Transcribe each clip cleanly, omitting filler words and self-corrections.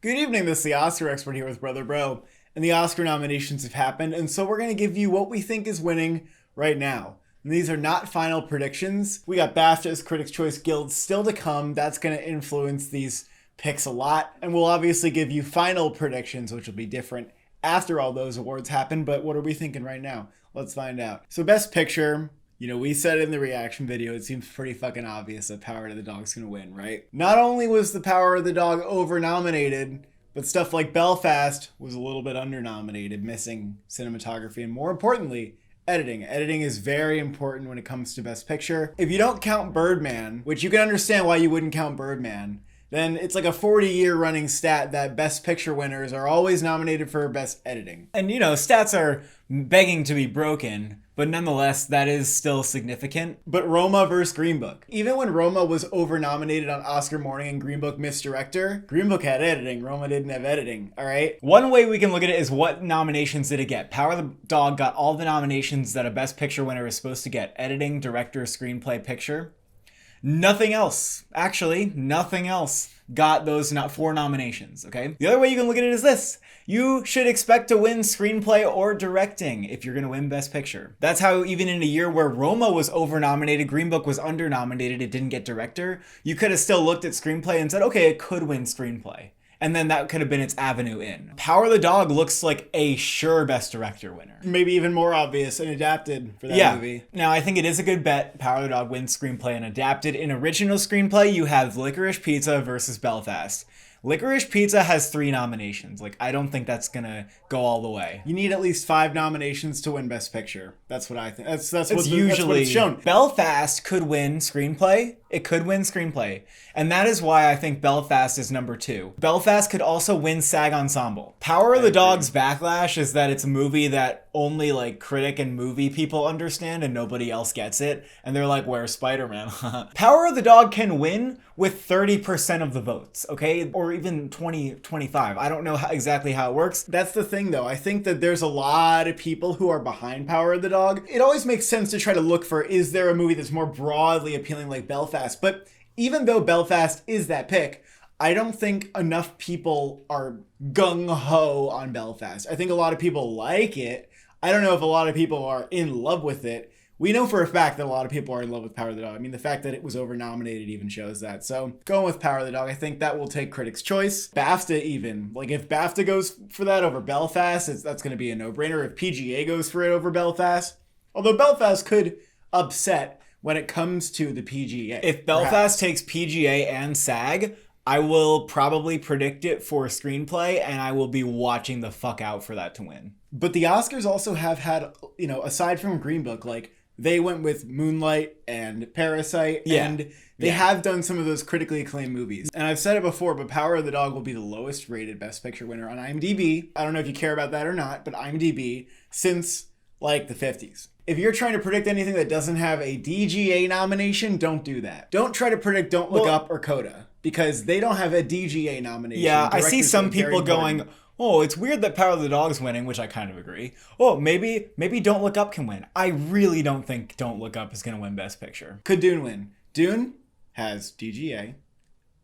Good evening, this is the Oscar expert here with Brother Bro, and the Oscar nominations have happened, and so we're going to give you what we think is winning right now. And these are not final predictions. We got BAFTA's Critics' Choice Guild still to come. That's going to influence these picks a lot, and we'll obviously give you final predictions, which will be different after all those awards happen, but what are we thinking right now? Let's find out. So Best Picture, we said in the reaction video, it seems pretty fucking obvious that Power of the Dog's gonna win, right? Not only was the Power of the Dog over-nominated, but stuff like Belfast was a little bit under-nominated, missing cinematography, and more importantly, editing. Editing is very important when it comes to Best Picture. If you don't count Birdman, which you can understand why you wouldn't count Birdman, then it's like a 40-year running stat that Best Picture winners are always nominated for Best Editing. And stats are begging to be broken, but nonetheless, that is still significant. But Roma versus Green Book. Even when Roma was over-nominated on Oscar morning and Green Book missed director, Green Book had editing, Roma didn't have editing, all right? One way we can look at it is what nominations did it get? Power of the Dog got all the nominations that a Best Picture winner is supposed to get. Editing, director, screenplay, picture. Nothing else. Actually, nothing else got those 4 nominations, okay? The other way you can look at it is this. You should expect to win screenplay or directing if you're going to win Best Picture. That's how even in a year where Roma was over-nominated, Green Book was under-nominated, it didn't get director, you could have still looked at screenplay and said, okay, it could win screenplay. And then that could have been its avenue in. Power of the Dog looks like a sure Best Director winner. Maybe even more obvious and adapted for that movie. Now, I think it is a good bet. Power of the Dog wins screenplay and adapted. In original screenplay, you have Licorice Pizza versus Belfast. Licorice Pizza has 3 nominations. I don't think that's gonna go all the way. You need at least 5 nominations to win Best Picture. That's what I think. That's what it's shown. Belfast could win screenplay. It could win screenplay. And that is why I think Belfast is number 2. Belfast could also win SAG Ensemble. Power of the Dog's backlash is that it's a movie that only critic and movie people understand and nobody else gets it. And they're like, where's Spider-Man? Power of the Dog can win with 30% of the votes, okay? Or even 20, 25. I don't know exactly how it works. That's the thing though. I think that there's a lot of people who are behind Power of the Dog. It always makes sense to try to look for, is there a movie that's more broadly appealing like Belfast? But even though Belfast is that pick, I don't think enough people are gung-ho on Belfast. I think a lot of people like it. I don't know if a lot of people are in love with it. We know for a fact that a lot of people are in love with Power of the Dog. I mean, the fact that it was over-nominated even shows that. So going with Power of the Dog, I think that will take Critics' Choice. BAFTA even. If BAFTA goes for that over Belfast, that's going to be a no-brainer. If PGA goes for it over Belfast, although Belfast could upset when it comes to the PGA. If Belfast takes PGA and SAG, I will probably predict it for screenplay, and I will be watching the fuck out for that to win. But the Oscars also have had, aside from Green Book, they went with Moonlight and Parasite, and they have done some of those critically acclaimed movies. And I've said it before, but Power of the Dog will be the lowest rated Best Picture winner on IMDb. I don't know if you care about that or not, but IMDb since the 50s. If you're trying to predict anything that doesn't have a DGA nomination, don't do that. Don't try to predict Don't Look Up or Coda, because they don't have a DGA nomination. Yeah, I see some people going, oh, it's weird that Power of the Dog's winning, which I kind of agree. Oh, maybe Don't Look Up can win. I really don't think Don't Look Up is going to win Best Picture. Could Dune win? Dune has DGA,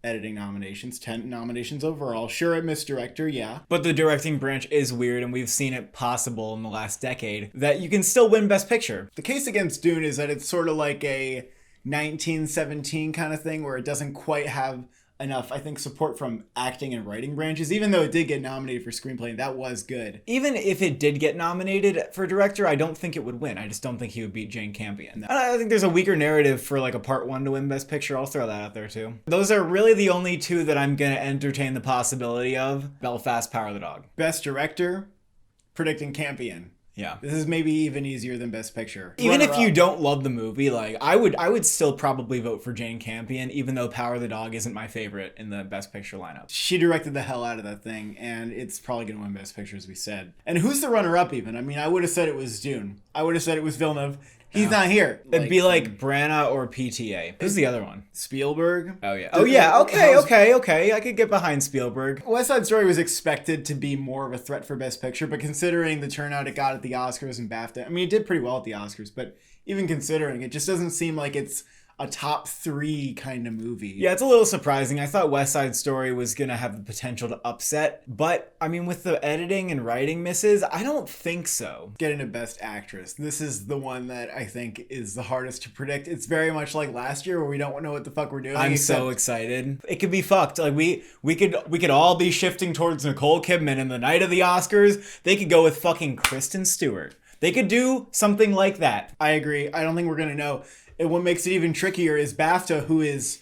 editing nominations, 10 nominations overall. Sure, it missed director, yeah. But the directing branch is weird, and we've seen it possible in the last decade that you can still win Best Picture. The case against Dune is that it's sort of like a 1917 kind of thing where it doesn't quite have enough, I think, support from acting and writing branches, even though it did get nominated for screenplay, and that was good. Even if it did get nominated for director, I don't think it would win. I just don't think he would beat Jane Campion. I think there's a weaker narrative for a Part 1 to win Best Picture. I'll throw that out there too. Those are really the only 2 that I'm going to entertain the possibility of. Belfast, Power of the Dog. Best Director, predicting Campion. Yeah. This is maybe even easier than Best Picture. Even if you don't love the movie, I would still probably vote for Jane Campion, even though Power of the Dog isn't my favorite in the Best Picture lineup. She directed the hell out of that thing, and it's probably going to win Best Picture, as we said. And who's the runner-up even? I mean, I would have said it was Dune. I would have said it was Villeneuve. He's not here. It'd be Branagh or PTA. Who's the other one? Spielberg. Oh, yeah. Oh, yeah. Okay. I could get behind Spielberg. West Side Story was expected to be more of a threat for Best Picture, but considering the turnout it got at the Oscars and BAFTA, I mean, it did pretty well at the Oscars, but even considering, it just doesn't seem like it's a top 3 kind of movie. Yeah, it's a little surprising. I thought West Side Story was going to have the potential to upset, but I mean, with the editing and writing misses, I don't think so. Getting a Best Actress. This is the one that I think is the hardest to predict. It's very much like last year where we don't know what the fuck we're doing. I'm so excited. It could be fucked. Like we could all be shifting towards Nicole Kidman, and the night of the Oscars, they could go with fucking Kristen Stewart. They could do something like that. I agree. I don't think we're going to know. And what makes it even trickier is BAFTA, who is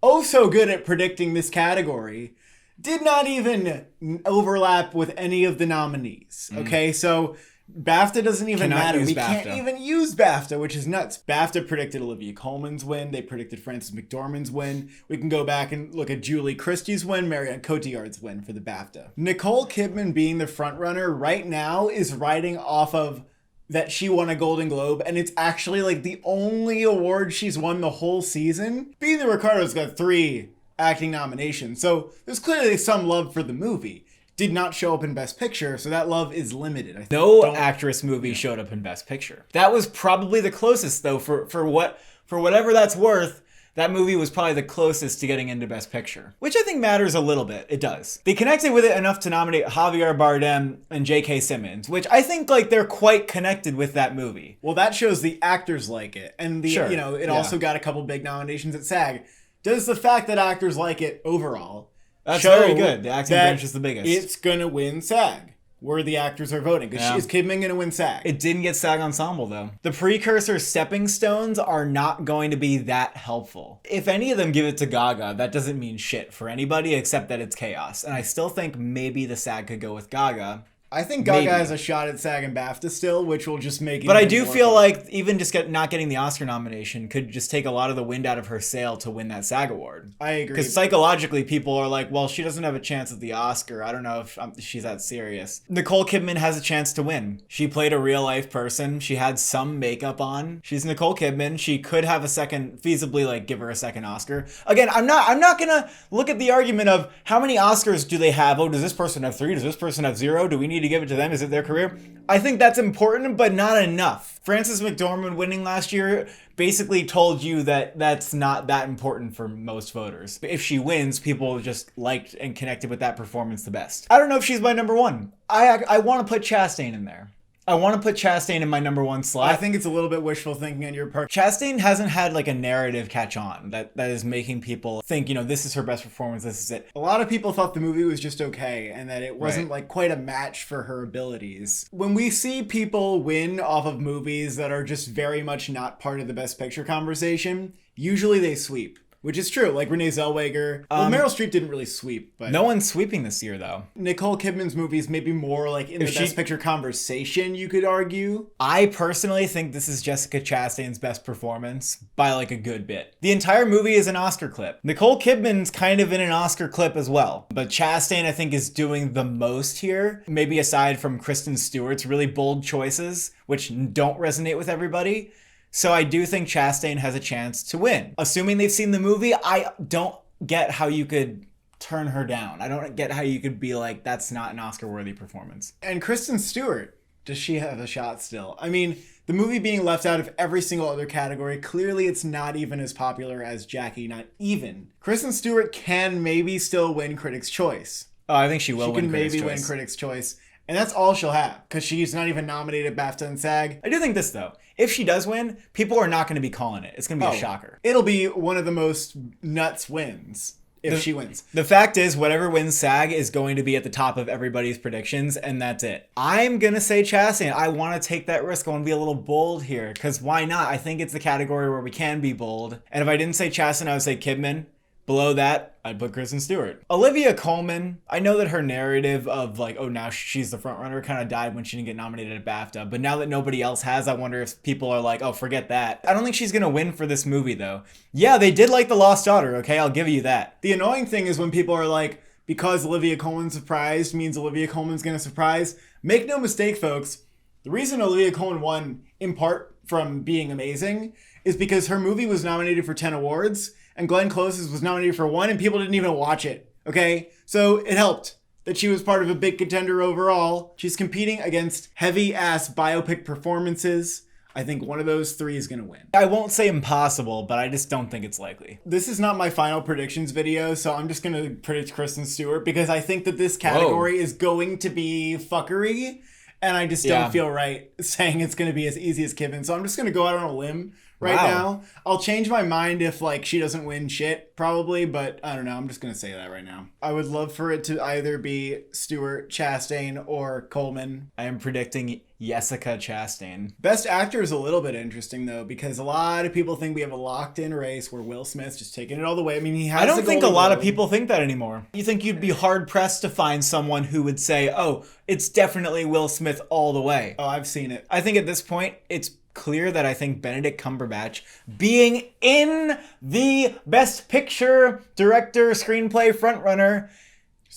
oh so good at predicting this category, did not even overlap with any of the nominees. Okay, so BAFTA doesn't even matter. We can't even use BAFTA, which is nuts. BAFTA predicted Olivia Colman's win. They predicted Frances McDormand's win. We can go back and look at Julie Christie's win, Marion Cotillard's win for the BAFTA. Nicole Kidman being the frontrunner right now is riding off of that she won a Golden Globe, and it's actually like the only award she's won the whole season. Being the Ricardo's got 3 acting nominations, so there's clearly some love for the movie. Did not show up in Best Picture, so that love is limited. No actress movie showed up in Best Picture. That was probably the closest, though, for whatever that's worth. That movie was probably the closest to getting into Best Picture, which I think matters a little bit. It does. They connected with it enough to nominate Javier Bardem and J.K. Simmons, which I think like they're quite connected with that movie. Well, that shows the actors like it, and it also got a couple big nominations at SAG. Does the fact that actors like it overall That's very good. The acting branch is the biggest. It's gonna win SAG, where the actors are voting. Because is Kidman gonna win SAG? It didn't get SAG Ensemble, though. The precursor stepping stones are not going to be that helpful. If any of them give it to Gaga, that doesn't mean shit for anybody except that it's chaos. And I still think maybe the SAG could go with Gaga. I think Gaga has a shot at SAG and BAFTA still, which will just make it. But I do feel like even just not getting the Oscar nomination could just take a lot of the wind out of her sail to win that SAG award. I agree. Because psychologically, people are like, well, she doesn't have a chance at the Oscar. I don't know if she's that serious. Nicole Kidman has a chance to win. She played a real life person. She had some makeup on. She's Nicole Kidman. She could have feasibly like give her a second Oscar. Again, I'm not gonna look at the argument of how many Oscars do they have? Oh, does this person have 3? Does this person have 0? Do we need to give it to them? Is it their career? I think that's important, but not enough. Frances McDormand winning last year basically told you that that's not that important for most voters. If she wins, people just liked and connected with that performance the best. I don't know if she's my number 1. I want to put Chastain in there. I want to put Chastain in my number 1 slot. I think it's a little bit wishful thinking on your part. Chastain hasn't had like a narrative catch on that is making people think, this is her best performance, this is it. A lot of people thought the movie was just okay and that it wasn't like quite a match for her abilities. When we see people win off of movies that are just very much not part of the Best Picture conversation, usually they sweep. Which is true, like Renee Zellweger. Well, Meryl Streep didn't really sweep, but no one's sweeping this year, though. Nicole Kidman's movies may be more like in the Best Picture conversation, you could argue. I personally think this is Jessica Chastain's best performance by like a good bit. The entire movie is an Oscar clip. Nicole Kidman's kind of in an Oscar clip as well, but Chastain I think is doing the most here. Maybe aside from Kristen Stewart's really bold choices, which don't resonate with everybody. So I do think Chastain has a chance to win. Assuming they've seen the movie, I don't get how you could turn her down. I don't get how you could be like, that's not an Oscar-worthy performance. And Kristen Stewart, does she have a shot still? I mean, the movie being left out of every single other category, clearly it's not even as popular as Jackie, not even. Kristen Stewart can maybe still win Critics' Choice. Oh, I think she will win Critics' Choice. She can maybe win Critics' Choice. And that's all she'll have, because she's not even nominated BAFTA and SAG. I do think this, though. If she does win, people are not going to be calling it. It's going to be a shocker. It'll be one of the most nuts wins if she wins. The fact is, whatever wins SAG is going to be at the top of everybody's predictions, and that's it. I'm going to say Chastain. I want to take that risk. I want to be a little bold here, because why not? I think it's the category where we can be bold. And if I didn't say Chastain, I would say Kidman. Below that, I'd put Kristen Stewart. Olivia Colman, I know that her narrative of like, oh, now she's the front runner kind of died when she didn't get nominated at BAFTA. But now that nobody else has, I wonder if people are like, oh, forget that. I don't think she's going to win for this movie, though. Yeah, they did like The Lost Daughter, okay? I'll give you that. The annoying thing is when people are like, because Olivia Colman surprised means Olivia Colman's going to surprise. Make no mistake, folks. The reason Olivia Colman won, in part from being amazing, is because her movie was nominated for 10 awards. And Glenn Close's was nominated for 1, and people didn't even watch it, okay? So it helped that she was part of a big contender overall. She's competing against heavy-ass biopic performances. I think one of those three is going to win. I won't say impossible, but I just don't think it's likely. This is not my final predictions video, so I'm just going to predict Kristen Stewart because I think that this category is going to be fuckery, and I just don't feel right saying it's going to be as easy as Kevin. So I'm just going to go out on a limb now. I'll change my mind if like she doesn't win shit, probably, but I don't know. I'm just going to say that right now. I would love for it to either be Stewart, Chastain, or Coleman. I am predicting Jessica Chastain. Best actor is a little bit interesting though, because a lot of people think we have a locked in race where Will Smith's just taking it all the way. I mean, he has. I don't think a lot of people think that anymore. You think you'd be hard pressed to find someone who would say, oh, it's definitely Will Smith all the way. Oh, I've seen it. I think at this point, it's clear that I think Benedict Cumberbatch being in the Best Picture, Director, Screenplay frontrunner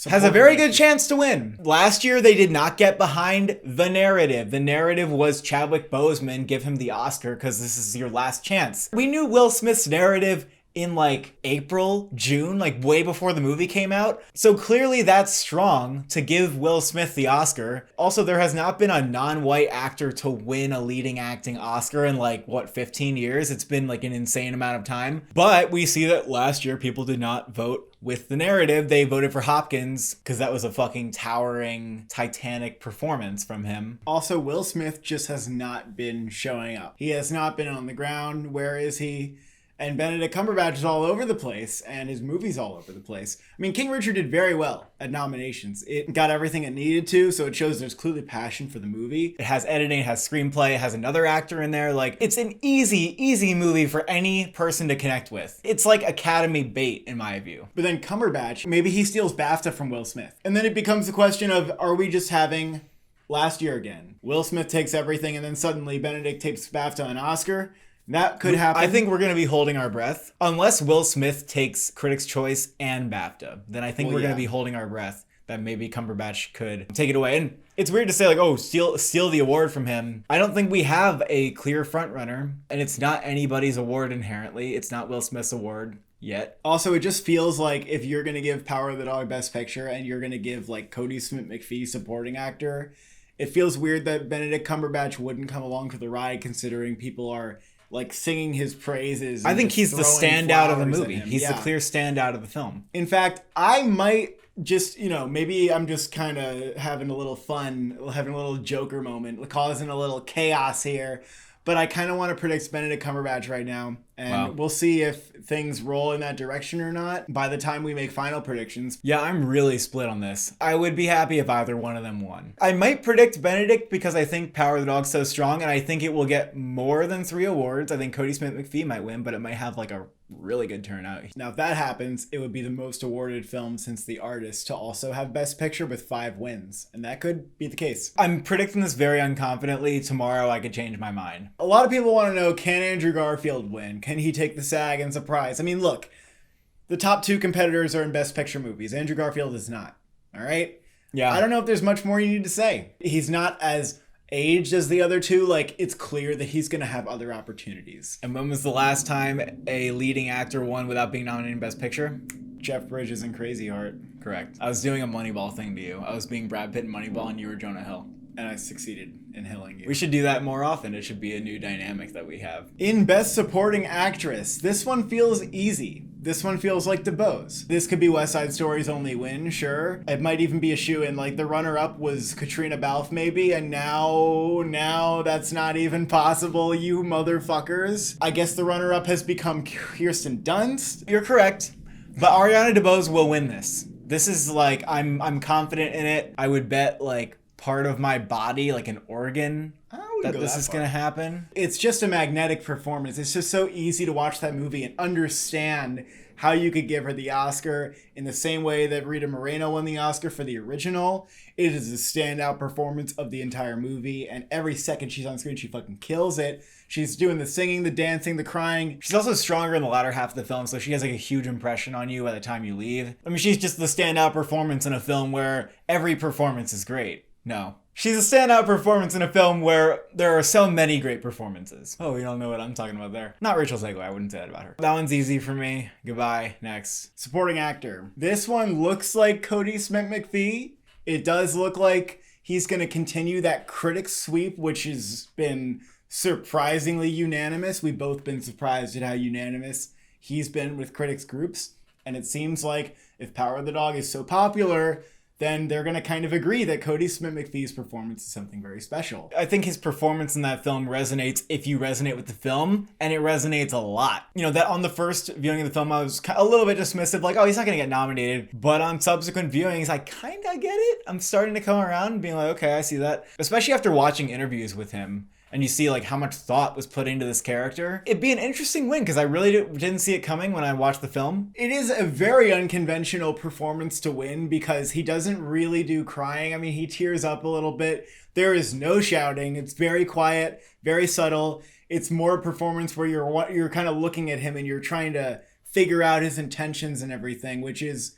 has a very good chance to win. Last year, they did not get behind the narrative. The narrative was Chadwick Boseman, give him the Oscar because this is your last chance. We knew Will Smith's narrative in like April, June, like way before the movie came out. So clearly that's strong to give Will Smith the Oscar. Also, there has not been a non-white actor to win a leading acting Oscar in like, 15 years? It's been like an insane amount of time. But we see that last year people did not vote with the narrative. They voted for Hopkins because that was a fucking towering, titanic performance from him. Also, Will Smith just has not been showing up. He has not been on the ground. Where is he? And Benedict Cumberbatch is all over the place, and his movie's all over the place. I mean, King Richard did very well at nominations. It got everything it needed to, so it shows there's clearly passion for the movie. It has editing, it has screenplay, it has another actor in there. Like, it's an easy movie for any person to connect with. It's like Academy bait, in my view. But then Cumberbatch, maybe he steals BAFTA from Will Smith. And then it becomes the question of, are we just having last year again? Will Smith takes everything, and then suddenly Benedict takes BAFTA and Oscar. That could happen. I think we're going to be holding our breath. Unless Will Smith takes Critics' Choice and BAFTA, then I think we're going to be holding our breath that maybe Cumberbatch could take it away. And it's weird to say like, oh, steal the award from him. I don't think we have a clear frontrunner, and it's not anybody's award inherently. It's not Will Smith's award yet. Also, it just feels like if you're going to give Power of the Dog Best Picture and you're going to give like Cody Smith-McPhee Supporting Actor, it feels weird that Benedict Cumberbatch wouldn't come along for the ride considering people are like singing his praises. I think he's the standout of the movie. He's the clear standout of the film. In fact, I might just, maybe I'm just kind of having a little fun, having a little Joker moment, causing a little chaos here. But I kind of want to predict Benedict Cumberbatch right now. And we'll see if things roll in that direction or not by the time we make final predictions. Yeah, I'm really split on this. I would be happy if either one of them won. I might predict Benedict because I think Power of the Dog's so strong, and I think it will get more than 3 awards. I think Cody Smith-McPhee might win, but it might have like a really good turnout. Now, if that happens, it would be the most awarded film since The Artist to also have Best Picture with 5 wins. And that could be the case. I'm predicting this very unconfidently. Tomorrow, I could change my mind. A lot of people want to know, can Andrew Garfield win? Can he take the SAG and surprise? I mean, look, the top 2 competitors are in Best Picture movies. Andrew Garfield is not. All right? Yeah. I don't know if there's much more you need to say. He's not as aged as the other 2. Like, it's clear that he's going to have other opportunities. And when was the last time a leading actor won without being nominated in Best Picture? Jeff Bridges in Crazy Heart. Correct. I was doing a Moneyball thing to you. I was being Brad Pitt in Moneyball and you were Jonah Hill. And I succeeded in hilling you. We should do that more often. It should be a new dynamic that we have. In Best Supporting Actress, this one feels easy. This one feels like DeBose. This could be West Side Story's only win, sure. It might even be a shoe-in. Like, the runner-up was Katrina Balfe, maybe, and now that's not even possible, you motherfuckers. I guess the runner-up has become Kirsten Dunst. You're correct, but Ariana DeBose will win this. This is like, I'm confident in it. I would bet, like, part of my body, like an organ, that this is going to happen. It's just a magnetic performance. It's just so easy to watch that movie and understand how you could give her the Oscar in the same way that Rita Moreno won the Oscar for the original. It is a standout performance of the entire movie, and every second she's on screen, she fucking kills it. She's doing the singing, the dancing, the crying. She's also stronger in the latter half of the film, so she has like a huge impression on you by the time you leave. I mean, she's just the standout performance in a film where every performance is great. No. She's a standout performance in a film where there are so many great performances. Oh, you don't know what I'm talking about there. Not Rachel Zegler, I wouldn't say that about her. That one's easy for me. Goodbye. Next. Supporting actor. This one looks like Cody Smith-McPhee. It does look like he's going to continue that critic sweep, which has been surprisingly unanimous. We've both been surprised at how unanimous he's been with critics groups. And it seems like if Power of the Dog is so popular, then they're going to kind of agree that Cody Smith-McPhee's performance is something very special. I think his performance in that film resonates if you resonate with the film, and it resonates a lot. You know, that on the first viewing of the film, I was a little bit dismissive, like, oh, he's not going to get nominated. But on subsequent viewings, I kind of get it. I'm starting to come around and being like, okay, I see that. Especially after watching interviews with him. And you see like how much thought was put into this character. It'd be an interesting win because I really didn't see it coming when I watched the film. It is a very unconventional performance to win because he doesn't really do crying. I mean, he tears up a little bit. There is no shouting. It's very quiet, very subtle. It's more a performance where you're kind of looking at him and you're trying to figure out his intentions and everything, which is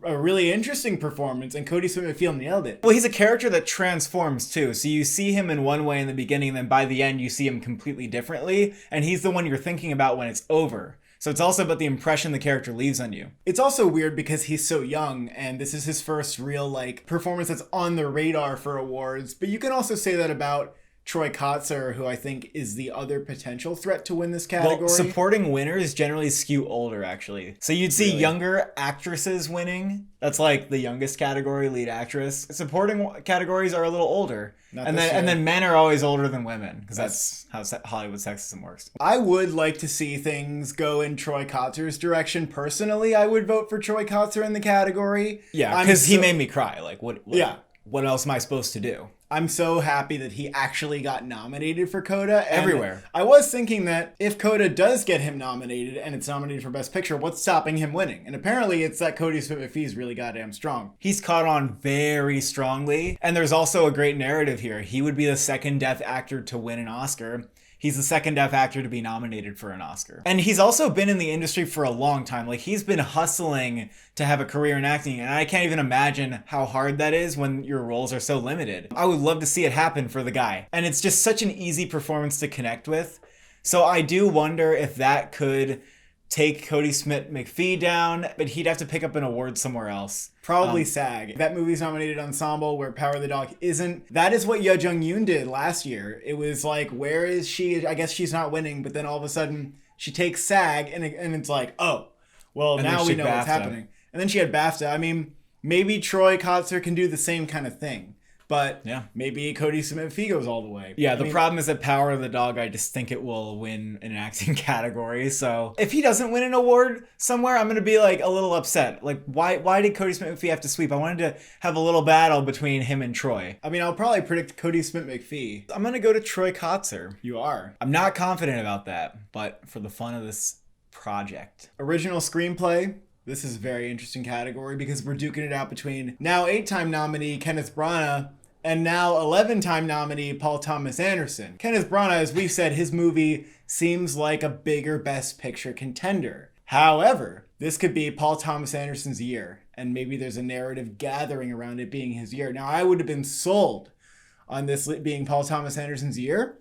a really interesting performance, and Cody Smith-McPhee nailed it. Well, he's a character that transforms too. So you see him in one way in the beginning, and then by the end you see him completely differently, and he's the one you're thinking about when it's over. So it's also about the impression the character leaves on you. It's also weird because he's so young, and this is his first real like performance that's on the radar for awards. But you can also say that about Troy Kotsur, who I think is the other potential threat to win this category. Well, supporting winners generally skew older, actually. So you'd see younger actresses winning. That's like the youngest category, lead actress. Supporting categories are a little older. And then men are always older than women, because that's how Hollywood sexism works. I would like to see things go in Troy Kotsur's direction. Personally, I would vote for Troy Kotsur in the category. Yeah, because he made me cry. Like, what else am I supposed to do? I'm so happy that he actually got nominated for Coda. Everywhere. I was thinking that if Coda does get him nominated and it's nominated for Best Picture, what's stopping him winning? And apparently it's that Cody Smith-McPhee is really goddamn strong. He's caught on very strongly. And there's also a great narrative here. He would be the second deaf actor to win an Oscar. He's the second deaf actor to be nominated for an Oscar. And he's also been in the industry for a long time. Like, he's been hustling to have a career in acting, and I can't even imagine how hard that is when your roles are so limited. I would love to see it happen for the guy. And it's just such an easy performance to connect with. So I do wonder if that could take Cody Smith-McPhee down, but he'd have to pick up an award somewhere else. Probably SAG. That movie's nominated Ensemble, where Power of the Dog isn't. That is what Ye Jung-yoon did last year. It was like, where is she? I guess she's not winning, but then all of a sudden she takes SAG, and it's like, oh, well, and now we know what's happening. And then she had BAFTA. I mean, maybe Troy Kotsur can do the same kind of thing. But maybe Cody Smith-McPhee goes all the way. Yeah, the problem is that Power of the Dog, I just think it will win an acting category. So if he doesn't win an award somewhere, I'm going to be like a little upset. Like, why did Cody Smith-McPhee have to sweep? I wanted to have a little battle between him and Troy. I mean, I'll probably predict Cody Smith-McPhee. I'm going to go to Troy Kotsur. You are. I'm not confident about that, but for the fun of this project. Original screenplay. This is a very interesting category because we're duking it out between now 8-time nominee Kenneth Branagh and now 11-time nominee Paul Thomas Anderson. Kenneth Branagh, as we've said, his movie seems like a bigger Best Picture contender. However, this could be Paul Thomas Anderson's year, and maybe there's a narrative gathering around it being his year. Now, I would have been sold on this being Paul Thomas Anderson's year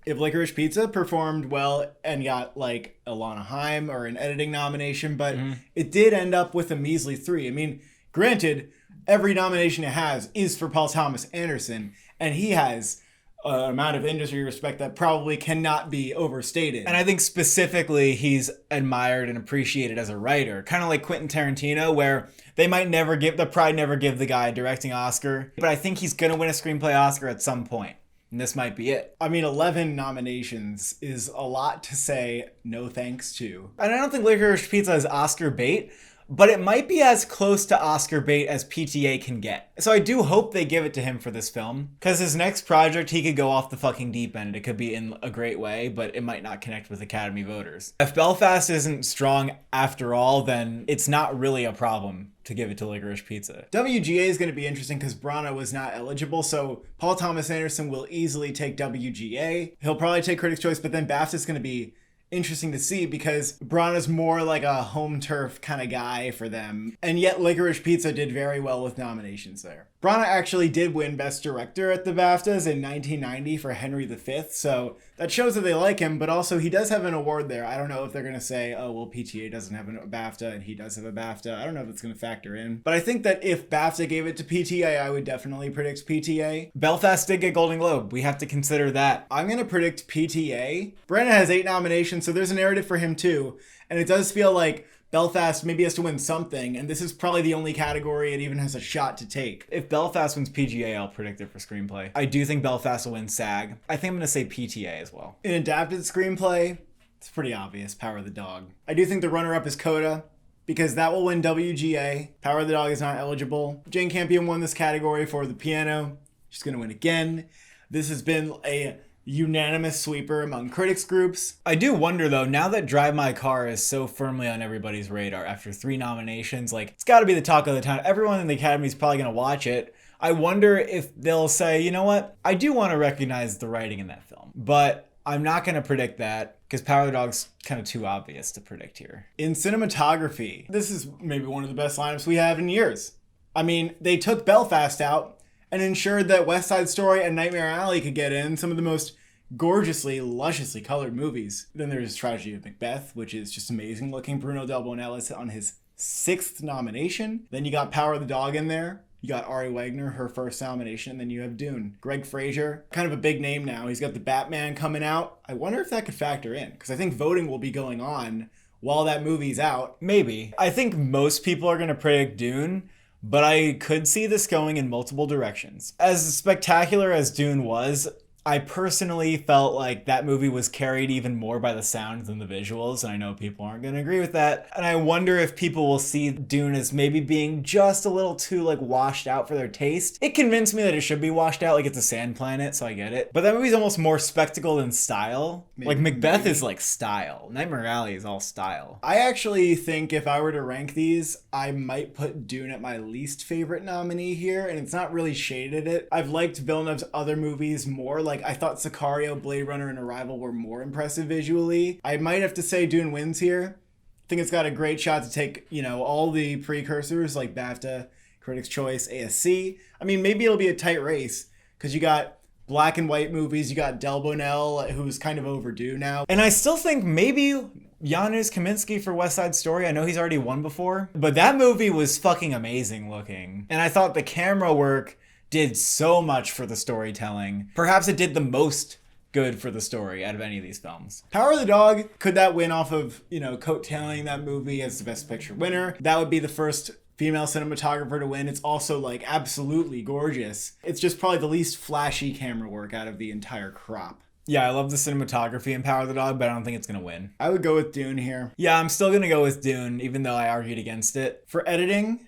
if Licorice Pizza performed well and got like a Lana Haim or an editing nomination, but it did end up with a measly 3. I mean, granted, every nomination it has is for Paul Thomas Anderson, and he has an amount of industry respect that probably cannot be overstated. And I think specifically he's admired and appreciated as a writer, kind of like Quentin Tarantino, where they might never give the guy a directing Oscar, but I think he's going to win a screenplay Oscar at some point. And this might be it. I mean, 11 nominations is a lot to say no thanks to. And I don't think Licorice Pizza is Oscar bait, but it might be as close to Oscar bait as PTA can get. So I do hope they give it to him for this film, because his next project, he could go off the fucking deep end. It could be in a great way, but it might not connect with Academy voters. If Belfast isn't strong after all, then it's not really a problem to give it to Licorice Pizza. WGA is going to be interesting because Branagh was not eligible, so Paul Thomas Anderson will easily take WGA. He'll probably take Critics' Choice, but then BAFTA is going to be interesting to see because Brana's more like a home turf kind of guy for them. And yet Licorice Pizza did very well with nominations there. Brana actually did win Best Director at the BAFTAs in 1990 for Henry V, so that shows that they like him, but also he does have an award there. I don't know if they're going to say, oh, well, PTA doesn't have a BAFTA and he does have a BAFTA. I don't know if it's going to factor in. But I think that if BAFTA gave it to PTA, I would definitely predict PTA. Belfast did get Golden Globe. We have to consider that. I'm going to predict PTA. Brana has 8 nominations, so there's a narrative for him too. And it does feel like Belfast maybe has to win something, and this is probably the only category it even has a shot to take. If Belfast wins PGA, I'll predict it for screenplay. I do think Belfast will win SAG. I think I'm going to say PTA as well. In adapted screenplay, it's pretty obvious, Power of the Dog. I do think the runner-up is Coda, because that will win WGA. Power of the Dog is not eligible. Jane Campion won this category for The Piano. She's going to win again. This has been a unanimous sweeper among critics groups. I do wonder though, now that Drive My Car is so firmly on everybody's radar after 3 nominations, like it's got to be the talk of the town. Everyone in the Academy is probably going to watch it. I wonder if they'll say, you know what, I do want to recognize the writing in that film, but I'm not going to predict that because Power of the Dog's kind of too obvious to predict here. In cinematography, this is maybe one of the best lineups we have in years. I mean, they took Belfast out and ensured that West Side Story and Nightmare Alley could get in, some of the most gorgeously, lusciously colored movies. Then there's Tragedy of Macbeth, which is just amazing looking. Bruno Del Bonello on his 6th nomination. Then you got Power of the Dog in there. You got Ari Wagner, her first nomination, and then you have Dune. Greg Fraser, kind of a big name now. He's got the Batman coming out. I wonder if that could factor in, because I think voting will be going on while that movie's out. Maybe. I think most people are going to predict Dune, but I could see this going in multiple directions. As spectacular as Dune was, I personally felt like that movie was carried even more by the sound than the visuals, and I know people aren't going to agree with that. And I wonder if people will see Dune as maybe being just a little too like washed out for their taste. It convinced me that it should be washed out, like it's a sand planet, so I get it. But that movie's almost more spectacle than style. Like Macbeth is like style. Nightmare Alley is all style. I actually think if I were to rank these, I might put Dune at my least favorite nominee here, and it's not really shaded it. I've liked Villeneuve's other movies more. Like I thought Sicario, Blade Runner, and Arrival were more impressive visually. I might have to say Dune wins here. I think it's got a great shot to take, you know, all the precursors like BAFTA, Critics' Choice, ASC. I mean, maybe it'll be a tight race because you got black and white movies. You got Del Bonell, who's kind of overdue now. And I still think maybe Janusz Kaminski for West Side Story. I know he's already won before, but that movie was fucking amazing looking. And I thought the camera work did so much for the storytelling. Perhaps it did the most good for the story out of any of these films. Power of the Dog, could that win off of, you know, coattailing that movie as the Best Picture winner? That would be the first female cinematographer to win. It's also like absolutely gorgeous. It's just probably the least flashy camera work out of the entire crop. Yeah, I love the cinematography in Power of the Dog, but I don't think it's going to win. I would go with Dune here. Yeah, I'm still going to go with Dune, even though I argued against it. For editing,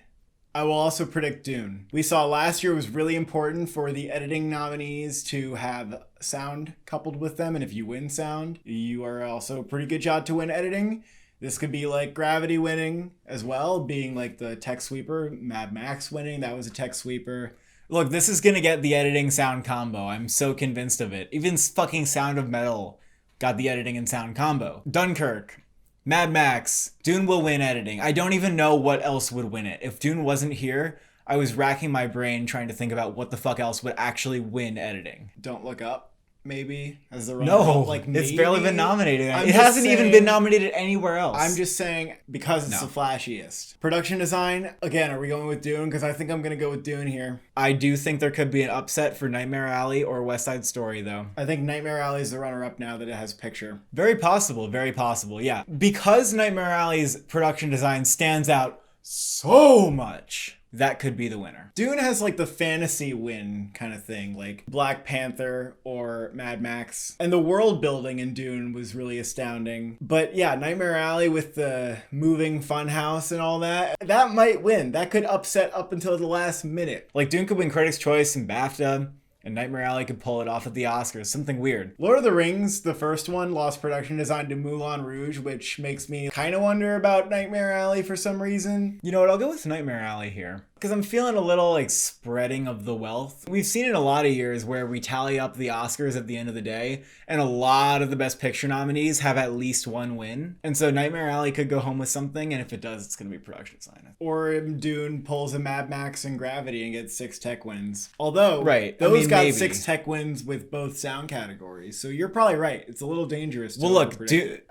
I will also predict Dune. We saw last year was really important for the editing nominees to have sound coupled with them. And if you win sound, you are also a pretty good shot to win editing. This could be like Gravity winning as well, being like the tech sweeper. Mad Max winning, that was a tech sweeper. Look, this is going to get the editing sound combo. I'm so convinced of it. Even fucking Sound of Metal got the editing and sound combo. Dunkirk, Mad Max, Dune will win editing. I don't even know what else would win it. If Dune wasn't here, I was racking my brain trying to think about what the fuck else would actually win editing. Don't Look Up, maybe, as the runner. No, like maybe. It's barely been nominated. It hasn't even been nominated anywhere else. I'm just saying because it's the flashiest. Production design, again, are we going with Dune? Because I think I'm going to go with Dune here. I do think there could be an upset for Nightmare Alley or West Side Story, though. I think Nightmare Alley is the runner-up now that it has picture. Very possible, yeah. Because Nightmare Alley's production design stands out so much, that could be the winner. Dune has like the fantasy win kind of thing, like Black Panther or Mad Max. And the world building in Dune was really astounding. But yeah, Nightmare Alley with the moving funhouse and all that, that might win. That could upset up until the last minute. Like Dune could win Critics' Choice and BAFTA, and Nightmare Alley could pull it off at the Oscars. Something weird. Lord of the Rings, the first one, lost production design to Moulin Rouge, which makes me kind of wonder about Nightmare Alley for some reason. You know what? I'll go with Nightmare Alley here. Because I'm feeling a little like spreading of the wealth. We've seen it a lot of years where we tally up the Oscars at the end of the day, and a lot of the Best Picture nominees have at least one win. And so Nightmare Alley could go home with something, and if it does, it's going to be production design. Or Dune pulls a Mad Max and Gravity and gets 6 tech wins. Although, right. those got maybe 6 tech wins with both sound categories. So you're probably right. It's a little dangerous. Well, look,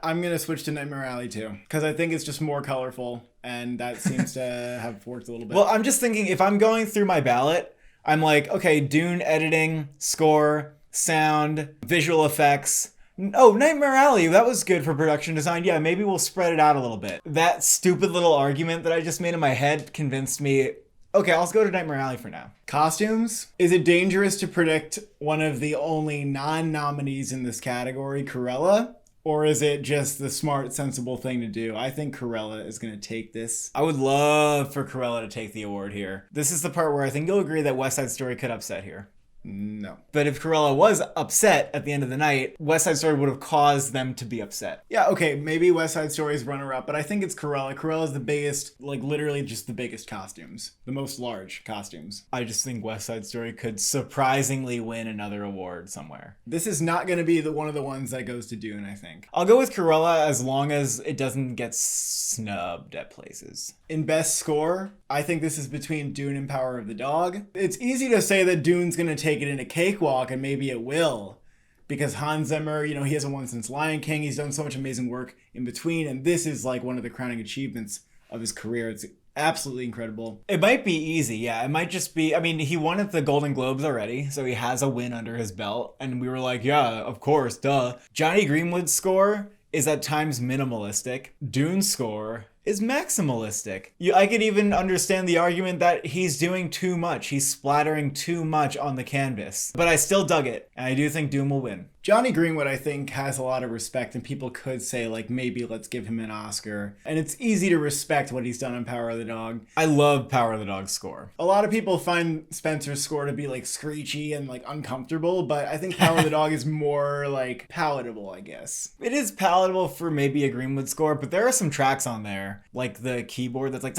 I'm going to switch to Nightmare Alley too, because I think it's just more colorful, and that seems to have worked a little bit. Well, I'm just thinking, if I'm going through my ballot, I'm like, okay, Dune editing, score, sound, visual effects. Oh, Nightmare Alley, that was good for production design. Yeah, maybe we'll spread it out a little bit. That stupid little argument that I just made in my head convinced me, okay, I'll go to Nightmare Alley for now. Costumes? Is it dangerous to predict one of the only non-nominees in this category, Cruella? Or is it just the smart, sensible thing to do? I think Cruella is going to take this. I would love for Cruella to take the award here. This is the part where I think you'll agree that West Side Story could upset here. No. But if Cruella was upset at the end of the night, West Side Story would have caused them to be upset. Yeah, okay, maybe West Side Story's runner-up, but I think it's Cruella. Cruella's the biggest, like literally just the biggest costumes. The most large costumes. I just think West Side Story could surprisingly win another award somewhere. This is not going to be one of the ones that goes to Dune, I think. I'll go with Cruella as long as it doesn't get snubbed at places. In best score, I think this is between Dune and Power of the Dog. It's easy to say that Dune's going to take it in a cakewalk, and maybe it will. Because Hans Zimmer, he hasn't won since Lion King. He's done so much amazing work in between, and this is like one of the crowning achievements of his career. It's absolutely incredible. It might be easy, yeah. It might just be, he won at the Golden Globes already, so he has a win under his belt. And we were like, yeah, of course, duh. Johnny Greenwood's score is at times minimalistic. Dune's score is maximalistic. I could even understand the argument that he's doing too much. He's splattering too much on the canvas. But I still dug it, and I do think Dune will win. Johnny Greenwood, I think, has a lot of respect, and people could say, like, maybe let's give him an Oscar. And it's easy to respect what he's done on Power of the Dog. I love Power of the Dog's score. A lot of people find Spencer's score to be, like, screechy and, like, uncomfortable, but I think Power of the Dog is more, like, palatable, I guess. It is palatable for maybe a Greenwood score, but there are some tracks on there, like the keyboard that's like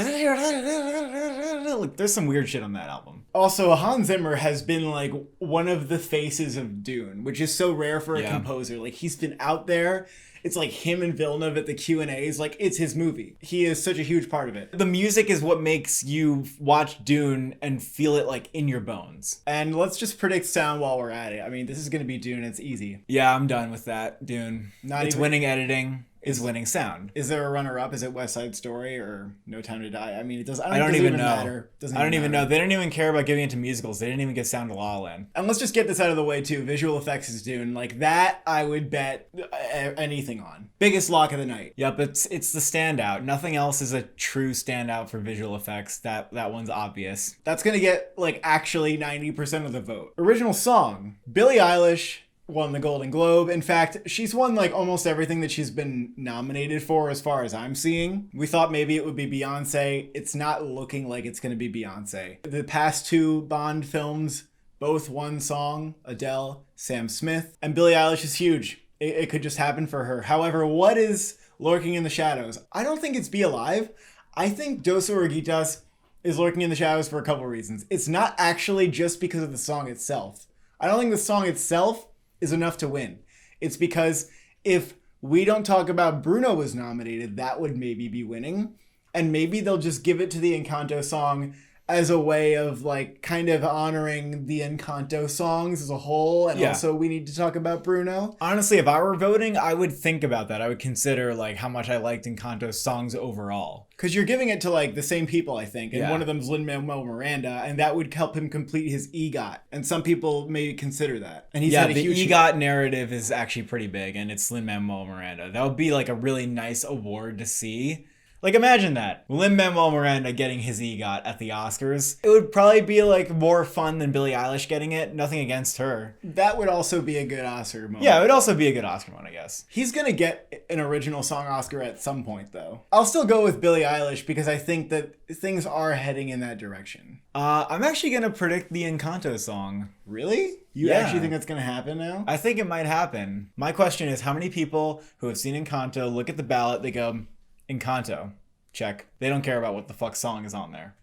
there's some weird shit on that album. Also, Hans Zimmer has been, like, one of the faces of Dune, which is so rare for a composer. Like, he's been out there. It's like him and Villeneuve at the Q&As. Like, it's his movie. He is such a huge part of it. The music is what makes you watch Dune and feel it, like, in your bones. And let's just predict sound while we're at it. This is going to be Dune. It's easy. Yeah, I'm done with that. Dune. It's winning editing. Is winning sound. Is there a runner-up? Is it West Side Story or No Time to Die? It doesn't. I don't even know. Matter. I don't even know. They didn't even care about giving it to musicals. They didn't even get sound to La La Land. And let's just get this out of the way too. Visual effects is Dune. Like that, I would bet anything on. Biggest lock of the night. Yep, it's the standout. Nothing else is a true standout for visual effects. That one's obvious. That's gonna get like actually 90% of the vote. Original song, Billie Eilish won the Golden Globe. In fact, she's won like almost everything that she's been nominated for as far as I'm seeing. We thought maybe it would be Beyonce. It's not looking like it's going to be Beyonce. The past 2 Bond films both won song, Adele, Sam Smith, and Billie Eilish is huge. It could just happen for her. However, what is lurking in the shadows? I don't think it's Be Alive. I think Dos Oruguitas is lurking in the shadows for a couple reasons. It's not actually just because of the song itself. I don't think the song itself is enough to win. It's because if We Don't Talk About Bruno was nominated, that would maybe be winning. And maybe they'll just give it to the Encanto song as a way of like kind of honoring the Encanto songs as a whole. And also We Need to Talk About Bruno. Honestly, if I were voting, I would think about that. I would consider like how much I liked Encanto's songs overall. Because you're giving it to like the same people, I think. And one of them is Lin-Manuel Miranda. And that would help him complete his EGOT. And some people may consider that. And he's had a huge... the EGOT narrative is actually pretty big. And it's Lin-Manuel Miranda. That would be like a really nice award to see. Like, imagine that. Lin-Manuel Miranda getting his EGOT at the Oscars. It would probably be, like, more fun than Billie Eilish getting it. Nothing against her. That would also be a good Oscar moment. Yeah, it would also be a good Oscar moment, I guess. He's gonna get an original song Oscar at some point, though. I'll still go with Billie Eilish because I think that things are heading in that direction. I'm actually gonna predict the Encanto song. Really? You actually think that's gonna happen now? I think it might happen. My question is, how many people who have seen Encanto look at the ballot, they go... Encanto, check. They don't care about what the fuck song is on there.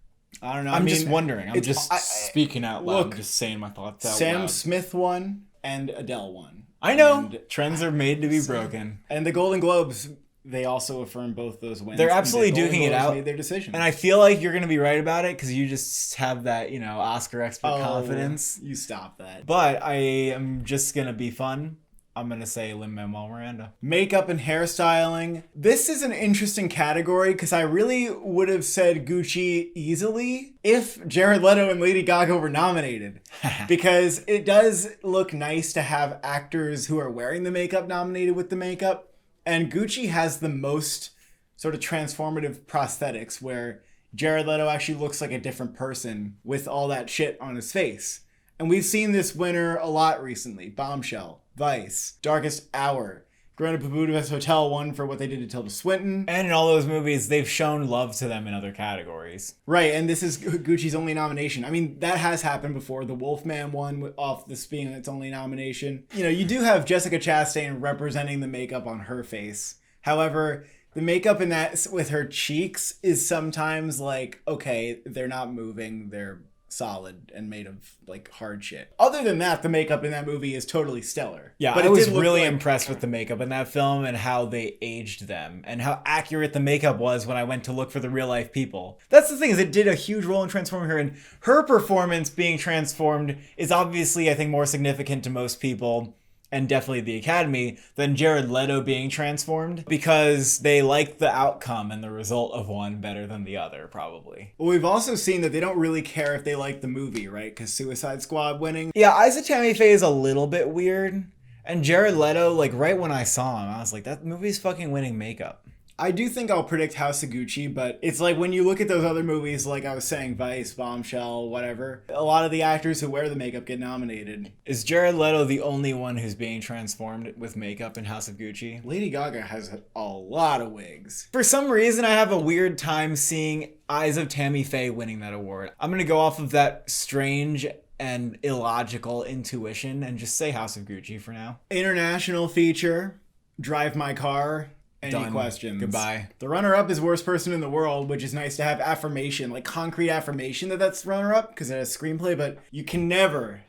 I don't know. I'm I just mean, wondering. I'm just speaking out loud. look, I'm just saying my thoughts out Sam loud. Smith won and Adele won. I know. And Trends are made to be broken. And the Golden Globes, they also affirmed both those wins. They're absolutely The Golden duking it Globes out. made their decision. And I feel like you're going to be right about it because you just have that, Oscar expert confidence. You stop that. But I am just going to be fun. I'm going to say Lin-Manuel Miranda. Makeup and hairstyling. This is an interesting category because I really would have said Gucci easily if Jared Leto and Lady Gaga were nominated. Because it does look nice to have actors who are wearing the makeup nominated with the makeup. And Gucci has the most sort of transformative prosthetics where Jared Leto actually looks like a different person with all that shit on his face. And we've seen this winner a lot recently. Bombshell, Vice, Darkest Hour, Grand Budapest Hotel won for what they did to Tilda Swinton. And in all those movies, they've shown love to them in other categories. Right, and this is Gucci's only nomination. I mean, that has happened before. The Wolfman won off this being its only nomination. You do have Jessica Chastain representing the makeup on her face. However, the makeup in that with her cheeks is sometimes like, okay, they're not moving, they're solid and made of like hard shit. Other than that, the makeup in that movie is totally stellar. Yeah, but I was really impressed with the makeup in that film and how they aged them and how accurate the makeup was when I went to look for the real life people. That's the thing, is it did a huge role in transforming her, and her performance being transformed is obviously, I think, more significant to most people, and definitely the Academy, than Jared Leto being transformed, because they like the outcome and the result of one better than the other, probably. Well, we've also seen that they don't really care if they like the movie, right? Because Suicide Squad winning. Yeah, Isa Tammy Faye is a little bit weird. And Jared Leto, like, right when I saw him, I was like, that movie's fucking winning makeup. I do think I'll predict House of Gucci, but it's like when you look at those other movies, like I was saying, Vice, Bombshell, whatever, a lot of the actors who wear the makeup get nominated. Is Jared Leto the only one who's being transformed with makeup in House of Gucci? Lady Gaga has a lot of wigs. For some reason, I have a weird time seeing Eyes of Tammy Faye winning that award. I'm going to go off of that strange and illogical intuition and just say House of Gucci for now. International feature, Drive My Car. Any Done. questions? Goodbye. The runner-up is Worst Person in the World, which is nice to have affirmation, like concrete affirmation that that's runner-up because it has screenplay, but you can never,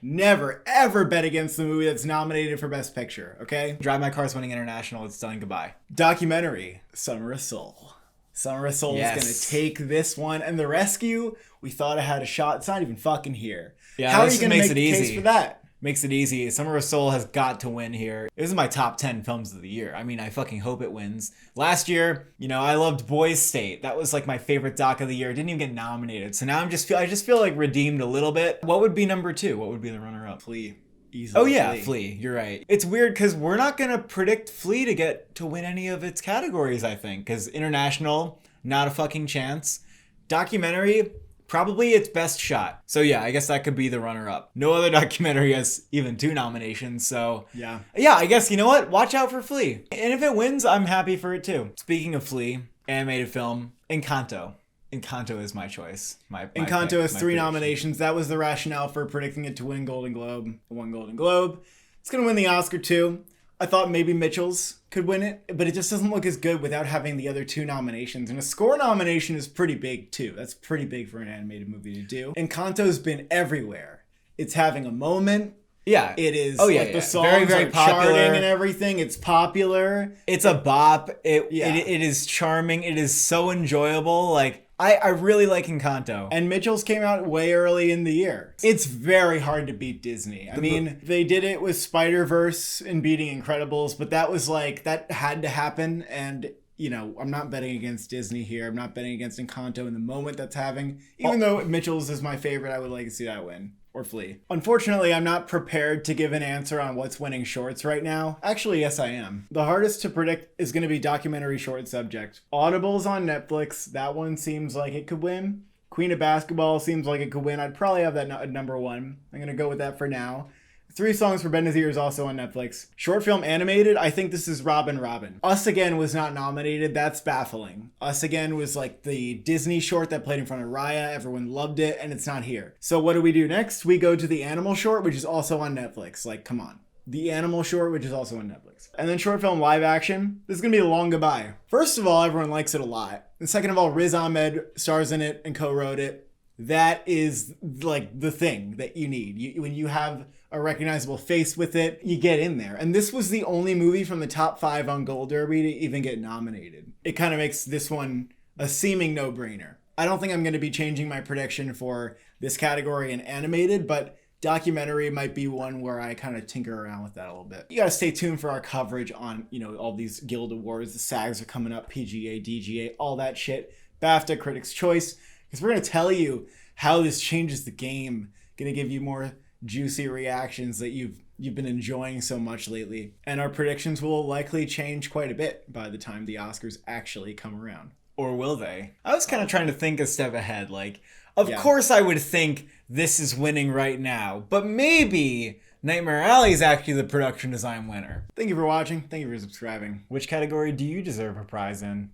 ever bet against the movie that's nominated for Best Picture, okay? Drive My Car's winning international. It's done. Goodbye. Documentary, Summer of Soul. Summer of Soul is going to take this one, and The Rescue, we thought it had a shot. It's not even fucking here. Yeah, how are you going to make the case for that? Makes it easy. Summer of Soul has got to win here. This is my top 10 films of the year. I mean, I fucking hope it wins. Last year, I loved Boys State. That was like my favorite doc of the year. It didn't even get nominated. So now I just feel like redeemed a little bit. What would be number 2? What would be the runner-up? Flea. Easily. Oh yeah, Flea. You're right. It's weird because we're not going to predict Flea to win any of its categories, I think. Because international, not a fucking chance. Documentary, probably its best shot. So yeah, I guess that could be the runner-up. No other documentary has even 2 nominations, so... Yeah, I guess, you know what? Watch out for Flea. And if it wins, I'm happy for it too. Speaking of Flea, animated film, Encanto. Encanto is my choice. Encanto has 3 nominations. That was the rationale for predicting it to win Golden Globe. It won Golden Globe. It's going to win the Oscar too. I thought maybe Mitchell's could win it, but it just doesn't look as good without having the other 2 nominations. And a score nomination is pretty big too. That's pretty big for an animated movie to do. Encanto's been everywhere. It's having a moment. Yeah. It is. Oh, yeah, the songs very are popular. charting and everything. It's popular. It's a bop. It is charming. It is so enjoyable. Like, I really like Encanto. And Mitchell's came out way early in the year. It's very hard to beat Disney. I mean, they did it with Spider-Verse and beating Incredibles, but that was like, that had to happen. And, I'm not betting against Disney here. I'm not betting against Encanto in the moment that's having. Even though Mitchell's is my favorite, I would like to see that win. Or Flea. Unfortunately, I'm not prepared to give an answer on what's winning shorts right now. Actually, yes, I am. The hardest to predict is going to be documentary short subject. Audible's on Netflix. That one seems like it could win. Queen of Basketball seems like it could win. I'd probably have that at number 1. I'm going to go with that for now. 3 Songs for Benazir is also on Netflix. Short film animated, I think this is Robin Robin. Us Again was not nominated. That's baffling. Us Again was like the Disney short that played in front of Raya. Everyone loved it, and it's not here. So what do we do next? We go to the Animal short, which is also on Netflix. Like, come on. The Animal short, which is also on Netflix. And then short film live action. This is going to be a long goodbye. First of all, everyone likes it a lot. And second of all, Riz Ahmed stars in it and co-wrote it. that is like the thing that you need. When you have a recognizable face with it, you get in there. And this was the only movie from the top 5 on Gold Derby to even get nominated. It kind of makes this one a seeming no-brainer. I don't think I'm going to be changing my prediction for this category in animated, but documentary might be one where I kind of tinker around with that a little bit. You got to stay tuned for our coverage on, all these Guild Awards. The SAGs are coming up, PGA, DGA, all that shit. BAFTA, Critics' Choice, because we're going to tell you how this changes the game. Going to give you more juicy reactions that you've been enjoying so much lately. And our predictions will likely change quite a bit by the time the Oscars actually come around. Or will they? I was kind of trying to think a step ahead. Of course I would think this is winning right now, but maybe Nightmare Alley is actually the production design winner. Thank you for watching. Thank you for subscribing. Which category do you deserve a prize in?